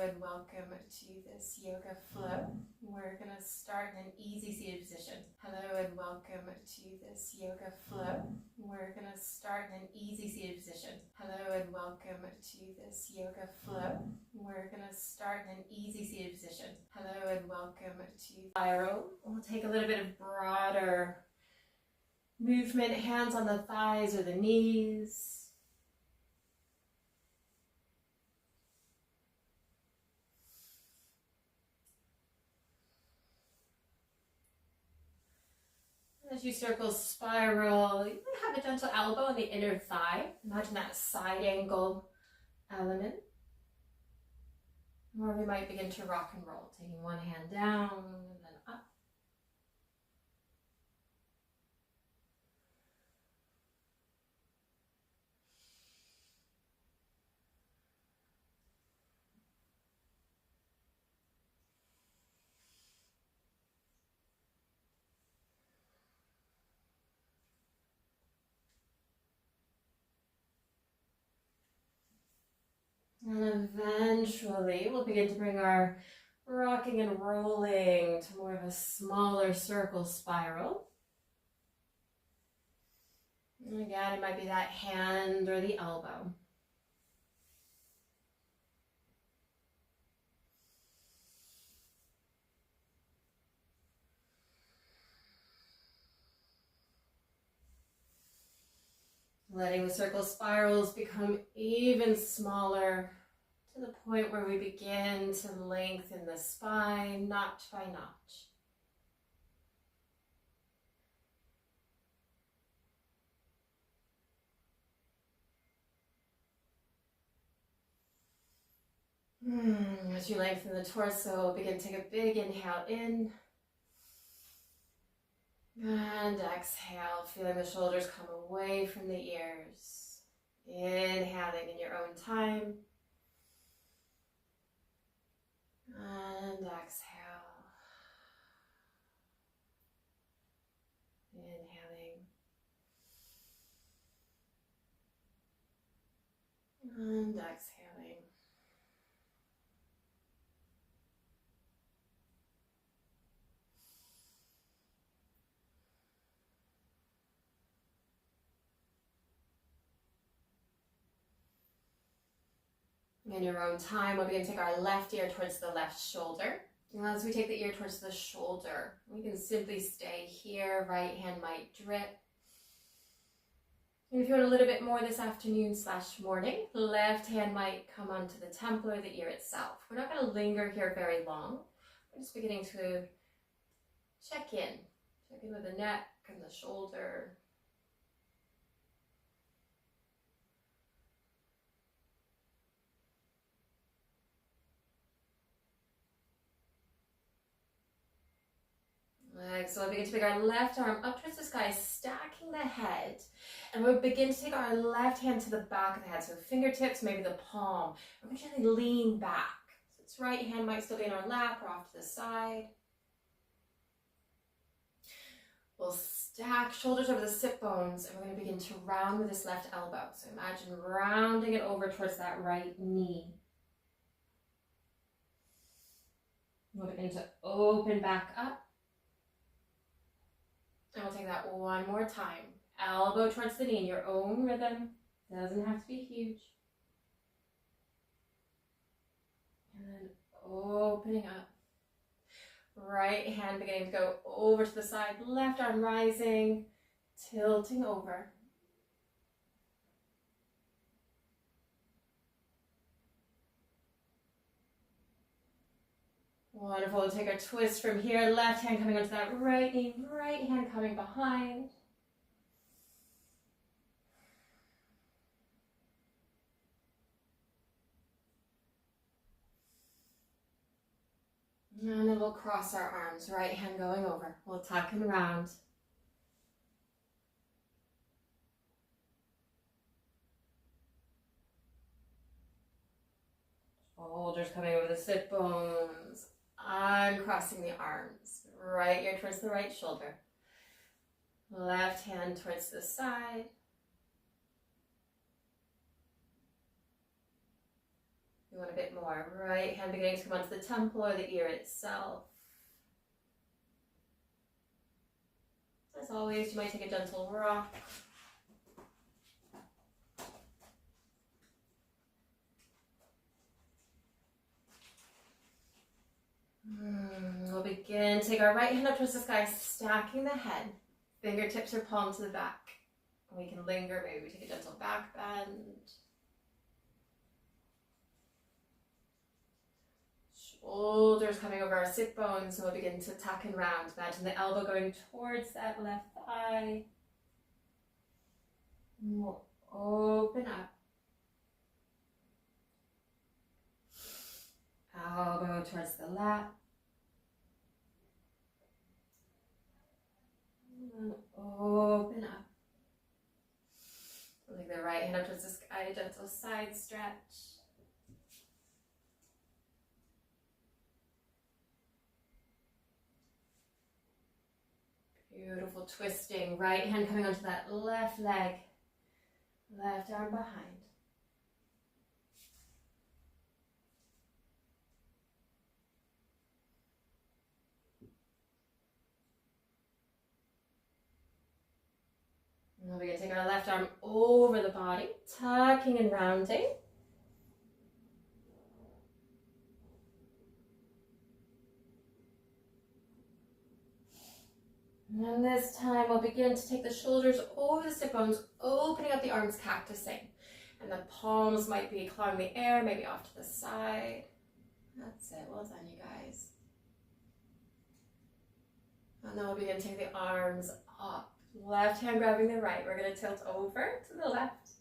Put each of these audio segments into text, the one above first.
and welcome to this yoga flow. We're going to start in an easy seated position. Hello and welcome to this yoga flow. We're going to start in an easy seated position. Hello and welcome to this yoga flow. We're going to start in an easy seated position. Hello and welcome to spiral. We'll take a little bit of broader movement, hands on the thighs or the knees. As you circle spiral, you might have a gentle elbow on the inner thigh. Imagine that side angle element. Or we might begin to rock and roll, taking one hand down and then up. And eventually we'll begin to bring our rocking and rolling to more of a smaller circle spiral. And again, it might be that hand or the elbow. Letting the circle spirals become even smaller to the point where we begin to lengthen the spine notch by notch. As you lengthen the torso, begin to take a big inhale in. And exhale, feeling the shoulders come away from the ears. Inhaling in your own time. And exhale. Inhaling. And exhaling. In your own time, we'll begin to take our left ear towards the left shoulder. And as we take the ear towards the shoulder, we can simply stay here. Right hand might drip. And if you want a little bit more this afternoon / morning, left hand might come onto the temple or the ear itself. We're not going to linger here very long. We're just beginning to check in. Check in with the neck and the shoulder. So we'll begin to bring our left arm up towards the sky, stacking the head. And we'll begin to take our left hand to the back of the head. So fingertips, maybe the palm. We're going to gently lean back. So its right hand might still be in our lap or off to the side. We'll stack shoulders over the sit bones, and we're going to begin to round with this left elbow. So imagine rounding it over towards that right knee. We'll begin to open back up. And we'll take that one more time. Elbow towards the knee in your own rhythm. Doesn't have to be huge. And then opening up. Right hand beginning to go over to the side. Left arm rising, tilting over. Wonderful. We'll take a twist from here. Left hand coming onto that right knee. Right hand coming behind. And then we'll cross our arms. Right hand going over. We'll tuck and round. Shoulders coming over the sit bones. Uncrossing the arms. Right ear towards the right shoulder. Left hand towards the side. We want a bit more. Right hand beginning to come onto the temple or the ear itself. As always, you might take a gentle rock. We'll begin. Take our right hand up towards the sky, stacking the head. Fingertips or palm to the back. We can linger. Maybe we take a gentle back bend. Shoulders coming over our sit bones, so we'll begin to tuck and round. Imagine the elbow going towards that left thigh. And we'll open up. Elbow towards the lap. And open up. We'll take the right hand up towards the sky, gentle side stretch. Beautiful twisting. Right hand coming onto that left leg. Left arm behind. And then we're going to take our left arm over the body, tucking and rounding. And this time we'll begin to take the shoulders over the sit bones, opening up the arms, cactusing. And the palms might be clawing the air, maybe off to the side. That's it. Well done, you guys. And then we'll begin to take the arms up. Left hand grabbing the right. We're going to tilt over to the left.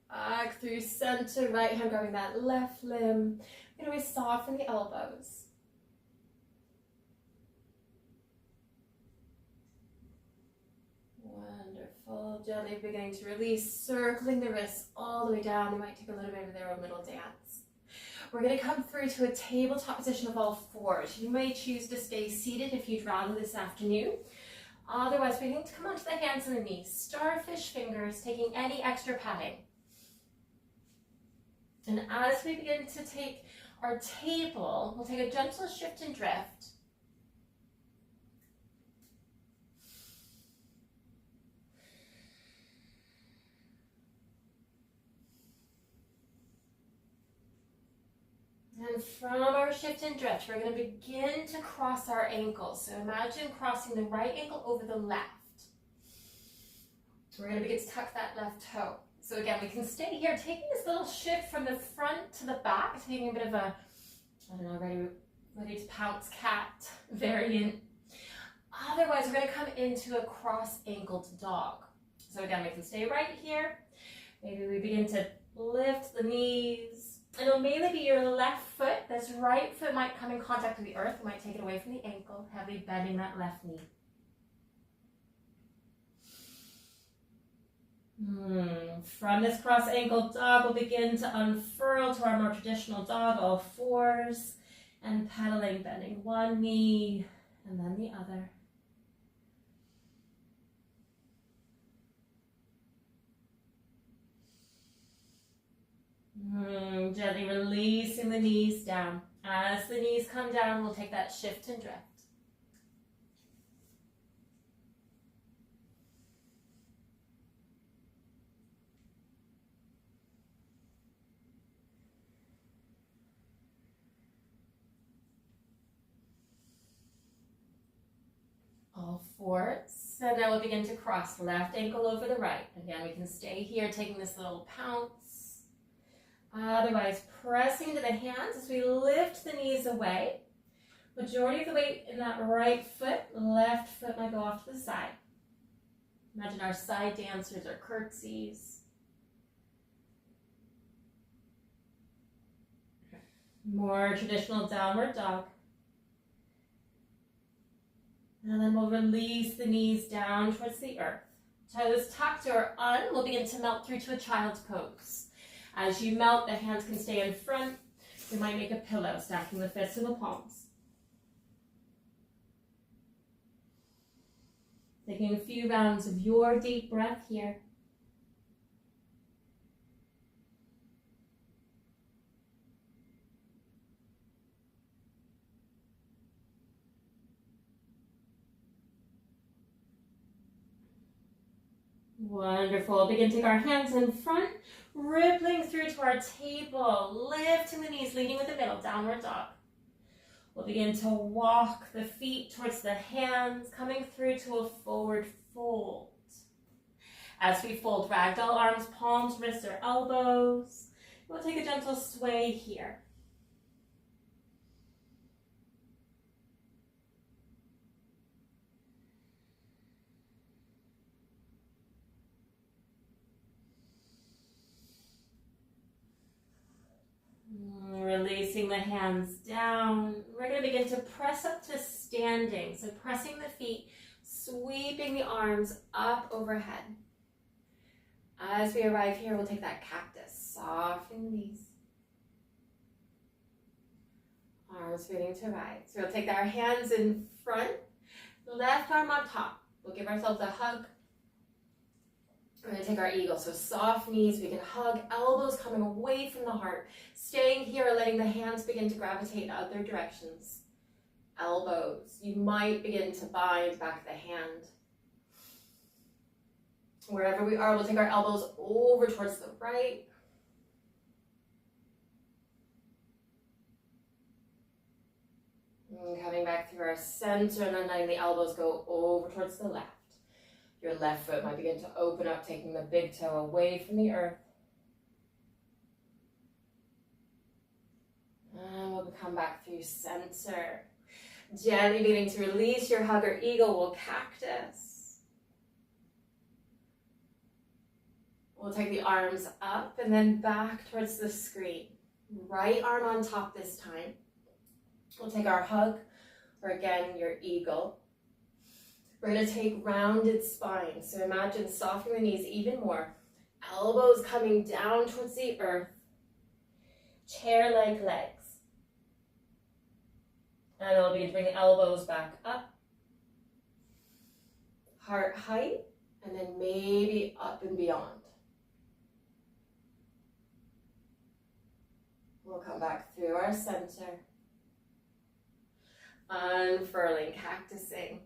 Back through center, right hand grabbing that left limb. We're going to soften the elbows. Wonderful. Gently beginning to release, circling the wrists all the way down. They might take a little bit of their own little dance. We're going to come through to a tabletop position of all fours. You may choose to stay seated if you'd rather this afternoon. Otherwise, we're going to come onto the hands and the knees. Starfish fingers, taking any extra padding. And as we begin to take our table, we'll take a gentle shift and drift. And from our shift and drift, we're going to begin to cross our ankles. So imagine crossing the right ankle over the left. We're going to begin to tuck that left toe. So again, we can stay here, taking this little shift from the front to the back, taking a bit of a, I don't know, ready to pounce cat variant. Otherwise, we're going to come into a cross-ankled dog. So again, we can stay right here. Maybe we begin to lift the knees. And it'll mainly be your left foot. This right foot might come in contact with the earth. You might take it away from the ankle, heavily bending that left knee. From this cross ankle dog, we'll begin to unfurl to our more traditional dog, all fours, and pedaling, bending one knee and then the other. Gently releasing the knees down. As the knees come down, we'll take that shift and drift. All fours. And now we'll begin to cross left ankle over the right. Again, we can stay here, taking this little pounce. Otherwise, pressing to the hands as we lift the knees away. Majority of the weight in that right foot, left foot might go off to the side. Imagine our side dancers or curtsies. More traditional downward dog. And then we'll release the knees down towards the earth. Toes tucked or un, we'll begin to melt through to a child's pose. As you melt, the hands can stay in front. You might make a pillow, stacking the fists and the palms. Taking a few rounds of your deep breath here. Wonderful. Begin to take our hands in front, rippling through to our table, lifting the knees, leading with the middle, downward dog. We'll begin to walk the feet towards the hands, coming through to a forward fold. As we fold, ragdoll arms, palms, wrists, or elbows. We'll take a gentle sway here. Releasing the hands down. We're going to begin to press up to standing. So pressing the feet, sweeping the arms up overhead. As we arrive here, we'll take that cactus, soften the knees. Arms feeling to rise. So we'll take our hands in front, left arm on top. We'll give ourselves a hug. We're going to take our eagle, so soft knees, we can hug, elbows coming away from the heart, staying here, letting the hands begin to gravitate in other directions. Elbows, you might begin to bind back the hand. Wherever we are, we'll take our elbows over towards the right. And coming back through our center, and then letting the elbows go over towards the left. Your left foot might begin to open up, taking the big toe away from the earth. And we'll come back through center. Gently beginning to release your hug or eagle, we'll cactus. We'll take the arms up and then back towards the screen. Right arm on top this time. We'll take our hug, or again, your eagle. We're going to take rounded spine. So imagine softening the knees even more. Elbows coming down towards the earth. Chair-like legs. And then we'll begin to bring the elbows back up. Heart height. And then maybe up and beyond. We'll come back through our center. Unfurling, cactusing.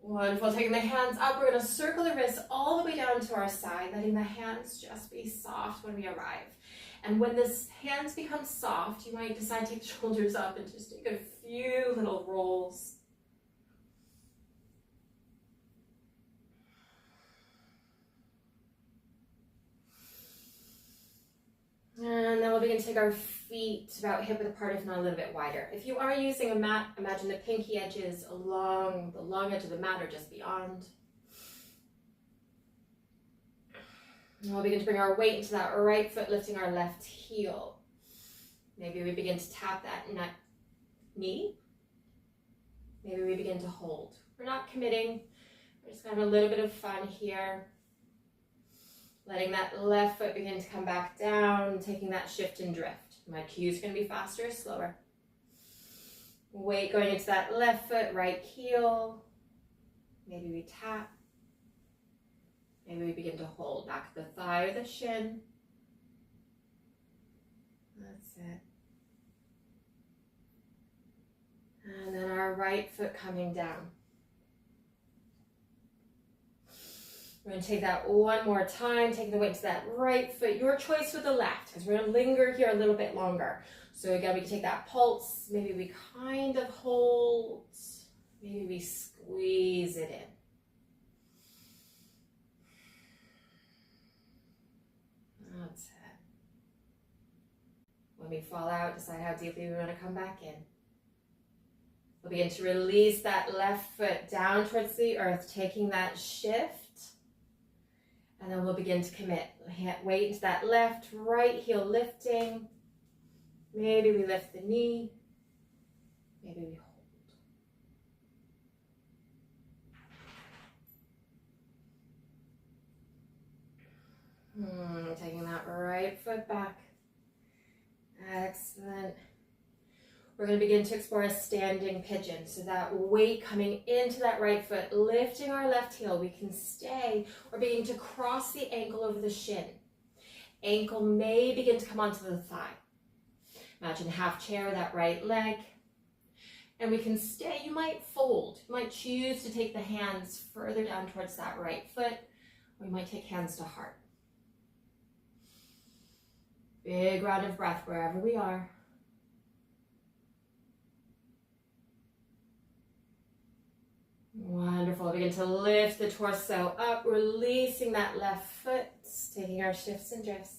Wonderful. Taking the hands up, we're going to circle the wrists all the way down to our side, letting the hands just be soft when we arrive. And when the hands become soft, you might decide to take the shoulders up and just take a few little rolls. And then we'll begin to take our feet about hip width apart, if not a little bit wider. If you are using a mat, imagine the pinky edges along the long edge of the mat or just beyond. And we'll begin to bring our weight into that right foot, lifting our left heel. Maybe we begin to tap that knee. Maybe we begin to hold. We're not committing. We're just going to have a little bit of fun here. Letting that left foot begin to come back down, taking that shift and drift. My cue is going to be faster or slower. Weight going into that left foot, right heel. Maybe we tap. Maybe we begin to hold back the thigh or the shin. That's it. And then our right foot coming down. We're going to take that one more time, taking the weight to that right foot. Your choice with the left, because we're going to linger here a little bit longer. So again, we can take that pulse. Maybe we kind of hold. Maybe we squeeze it in. That's it. When we fall out, decide how deeply we want to come back in. We'll begin to release that left foot down towards the earth, taking that shift. And then we'll begin to commit. Weight into that left, right heel lifting. Maybe we lift the knee. Maybe we hold. Taking that right foot back. Excellent. We're going to begin to explore a standing pigeon. So that weight coming into that right foot, lifting our left heel. We can stay or begin to cross the ankle over the shin. Ankle may begin to come onto the thigh. Imagine half chair, that right leg. And we can stay. You might fold. You might choose to take the hands further down towards that right foot, or you might take hands to heart. Big round of breath wherever we are. Wonderful. Begin to lift the torso up, releasing that left foot, taking our shifts and drifts.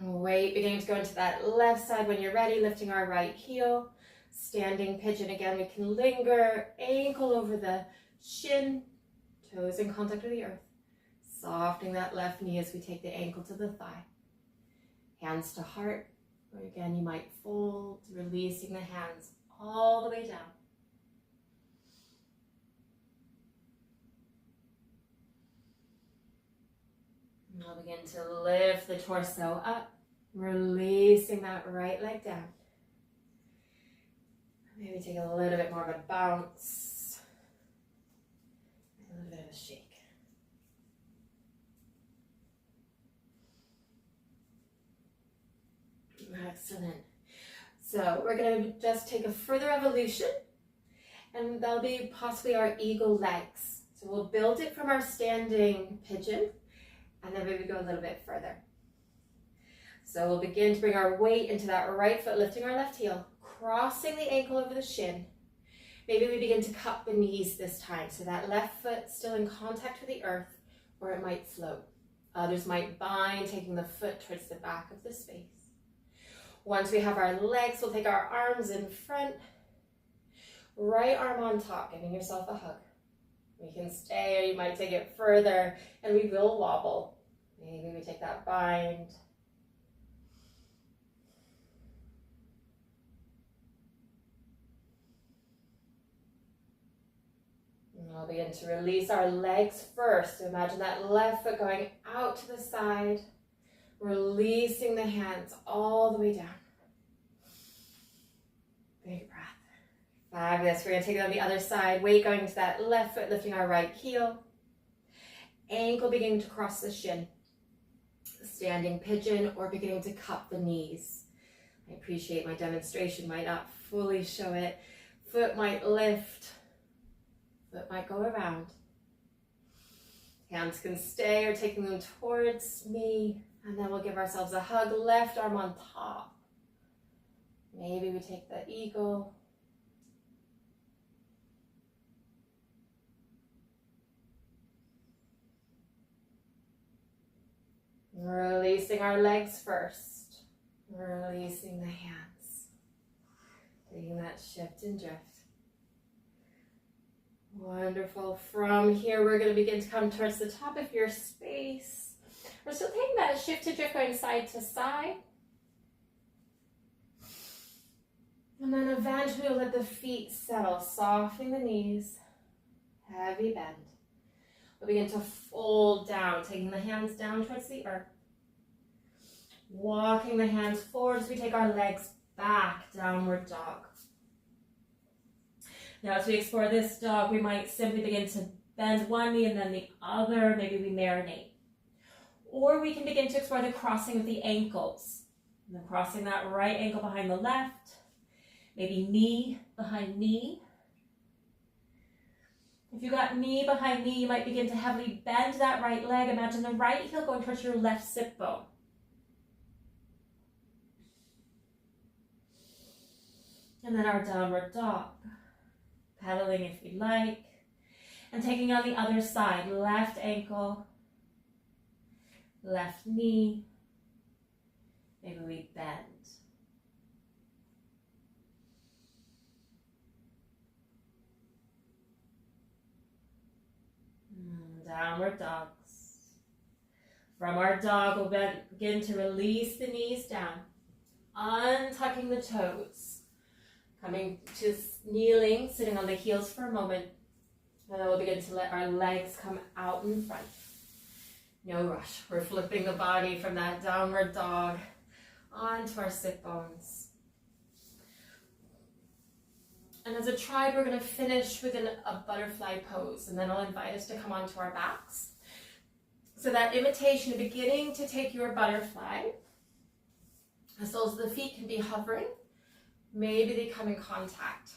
Weight beginning to go into that left side when you're ready, lifting our right heel. Standing pigeon again, we can linger, ankle over the shin, toes in contact with the earth. Softening that left knee as we take the ankle to the thigh. Hands to heart, or again you might fold, releasing the hands all the way down. And we'll begin to lift the torso up, releasing that right leg down. Maybe take a little bit more of a bounce, a little bit of a shake. Excellent. So we're going to just take a further evolution, and that'll be possibly our eagle legs. So we'll build it from our standing pigeon, and then maybe go a little bit further. So we'll begin to bring our weight into that right foot, lifting our left heel, crossing the ankle over the shin. Maybe we begin to cup the knees this time, so that left foot still in contact with the earth, or it might float. Others might bind, taking the foot towards the back of the space. Once we have our legs, we'll take our arms in front, right arm on top, giving yourself a hug. We can stay, or you might take it further, and we will wobble. Maybe we take that bind. And we'll begin to release our legs first. So imagine that left foot going out to the side, releasing the hands all the way down. Big breath. Fabulous. We're going to take it on the other side. Weight going into that left foot, lifting our right heel. Ankle beginning to cross the shin. Standing pigeon, or beginning to cup the knees. I appreciate my demonstration might not fully show it. Foot might lift. Foot might go around. Hands can stay, or taking them towards me. And then we'll give ourselves a hug, left arm on top. Maybe we take the eagle. Releasing our legs first. Releasing the hands. Taking that shift and drift. Wonderful. From here, we're going to begin to come towards the top of your space. We're still taking that shift to drift, going side to side. And then eventually we'll let the feet settle, softening the knees, heavy bend. We'll begin to fold down, taking the hands down towards the earth. Walking the hands forward as we take our legs back, downward dog. Now as we explore this dog, we might simply begin to bend one knee and then the other. Maybe we marinate. Or we can begin to explore the crossing of the ankles. And then crossing that right ankle behind the left. Maybe knee behind knee. If you got knee behind knee, you might begin to heavily bend that right leg. Imagine the right heel going towards your left sit bone. And then our downward dog. Pedaling if you like. And taking on the other side, left ankle, left knee. Maybe we bend. Downward dogs. From our dog, we'll begin to release the knees down, untucking the toes, coming to kneeling, sitting on the heels for a moment, and then we'll begin to let our legs come out in front. No rush. We're flipping the body from that downward dog onto our sit bones. And as a tribe, we're going to finish with a butterfly pose, and then I'll invite us to come onto our backs. So that invitation, beginning to take your butterfly, The soles of the feet can be hovering. Maybe they come in contact.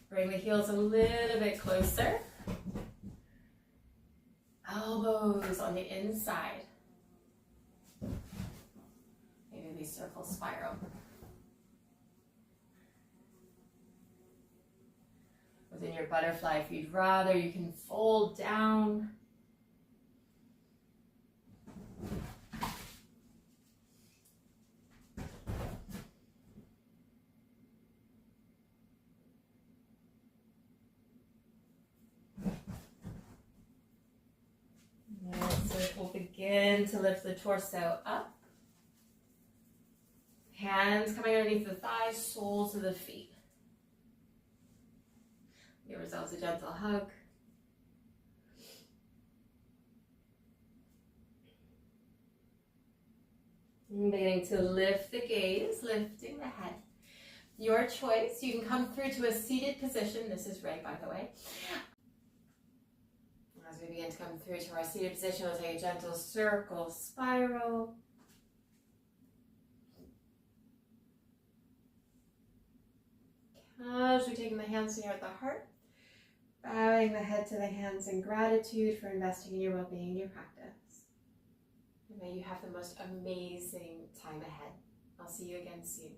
Bring the heels a little bit closer. Elbows on the inside. Maybe we circle spiral. Within your butterfly, if you'd rather, you can fold down. So we'll begin to lift the torso up. Hands coming underneath the thighs, soles of the feet. Give ourselves a gentle hug. And beginning to lift the gaze, lifting the head. Your choice. You can come through to a seated position. This is Ray, by the way. As we begin to come through to our seated position, we'll take a gentle circle, spiral. Casually taking the hands near the heart, bowing the head to the hands in gratitude for investing in your well-being, your practice. And may you have the most amazing time ahead. I'll see you again soon.